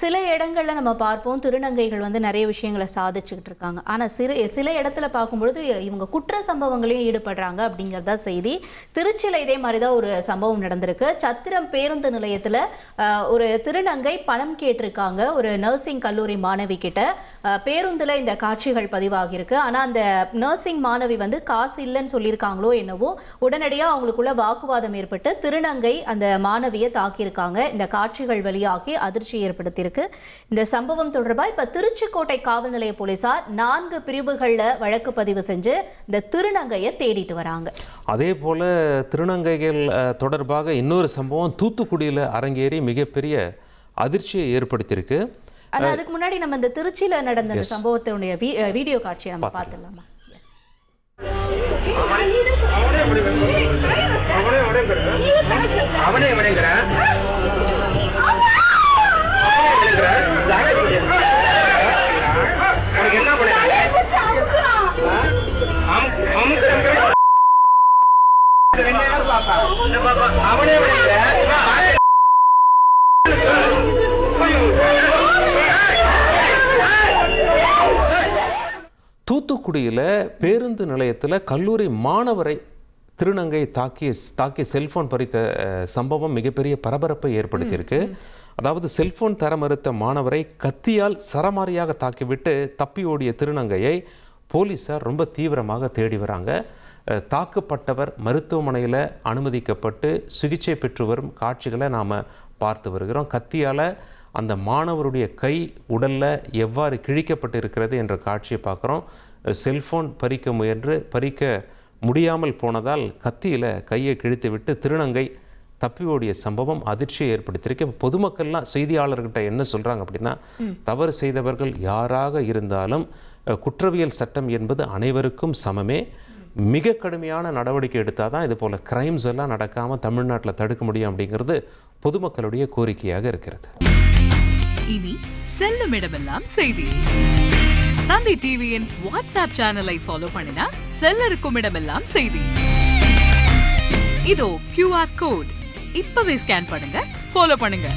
சில இடங்கள்ல நம்ம பார்ப்போம் திருநங்கைகள் வந்து நிறைய விஷயங்களை சாதிச்சுக்கிட்டு இருக்காங்க. ஆனா சில இடத்துல பார்க்கும்பொழுது இவங்க குற்ற சம்பவங்களையும் ஈடுபடுறாங்க அப்படிங்கிறதா செய்தி. திருச்சியில இதே மாதிரிதான் ஒரு சம்பவம் நடந்திருக்கு. சத்திரம் பேருந்து நிலையத்துல ஒரு திருநங்கை பணம் கேட்டிருக்காங்க ஒரு நர்சிங் கல்லூரி மாணவி கிட்ட. பேருந்துல இந்த காட்சிகள் பதிவாகியிருக்கு. ஆனா அந்த நர்சிங் மாணவி வந்து காசு இல்லைன்னு சொல்லியிருக்காங்களோ என்னவோ, உடனடியா அவங்களுக்குள்ள வாக்குவாதம் ஏற்பட்டு திருநங்கை அந்த மாணவியை தாக்கியிருக்காங்க. இந்த காட்சிகள் வெளியாகி அதிர்ச்சி ஏற்படுத்தியிருக்கு. இந்த சம்பவம் தொடர்பாக இப்ப திருச்சிக்கோட்டை காவல் நிலைய போலீசார் 4 பிரிவுகள்ல வழக்கு பதிவு செஞ்சு இந்த திருநங்கையை தேடிட்டு வராங்க. அதே போல திருநங்கைகள் தொடர்பாக இன்னொரு சம்பவம் தூத்துக்குடியில் அரங்கேறி மிகப்பெரிய அதிர்ச்சியை ஏற்படுத்தியிருக்கு. ஆனா அதுக்கு முன்னாடி நம்ம இந்த திருச்சியில நடந்த சம்பவத்தினுடைய வீடியோ காட்சியை நம்ம பார்த்துடலாமா? தூத்துக்குடியில் பேருந்து நிலையத்தில் கல்லூரி மாணவரை திருநங்கை தாக்கி செல்போன் பறித்த சம்பவம் மிகப்பெரிய பரபரப்பை ஏற்படுத்தியிருக்கு. அதாவது செல்போன் தர மறுத்த மாணவரை கத்தியால் சரமாரியாக தாக்கிவிட்டு தப்பி ஓடிய திருநங்கையை போலீஸார் ரொம்ப தீவிரமாக தேடி வராங்க. தாக்கப்பட்டவர் மருத்துவமனையில் அனுமதிக்கப்பட்டு சிகிச்சை பெற்று வரும் காட்சிகளை நாம் பார்த்து வருகிறோம். கத்தியால் அந்த மாணவருடைய கை உடலில் எவ்வாறு கிழிக்கப்பட்டு இருக்கிறது என்ற காட்சியை பார்க்குறோம். செல்ஃபோன் பறிக்க முடியாமல் போனதால் கத்தியில் கையை கிழித்து விட்டு திருநங்கை தப்பி ஓடிய சம்பவம் அதிர்ச்சியை ஏற்படுத்தியிருக்கு. பொதுமக்கள்லாம் செய்தியாளர்கிட்ட என்ன சொல்கிறாங்க அப்படின்னா, தவறு செய்தவர்கள் யாராக இருந்தாலும் குற்றவியல் சட்டம் என்பது அனைவருக்கும் சமமே. மிக கடுமையான நடவடிக்கை எடுத்தால் தான் இது போல் கிரைம்ஸ் எல்லாம் நடக்காமல் தமிழ்நாட்டில் தடுக்க முடியும் அப்படிங்கிறது பொதுமக்களுடைய கோரிக்கையாக இருக்கிறது. இனி செல்லும் இடமெல்லாம் செய்தி. தந்தி டிவியின் வாட்ஸ்அப் சேனலை ஃபாலோ பண்ணினா செல்ல இருக்கும் இடமெல்லாம் செய்தி. இதோ QR கோட் இப்பவே ஸ்கேன் பண்ணுங்க, ஃபாலோ பண்ணுங்க.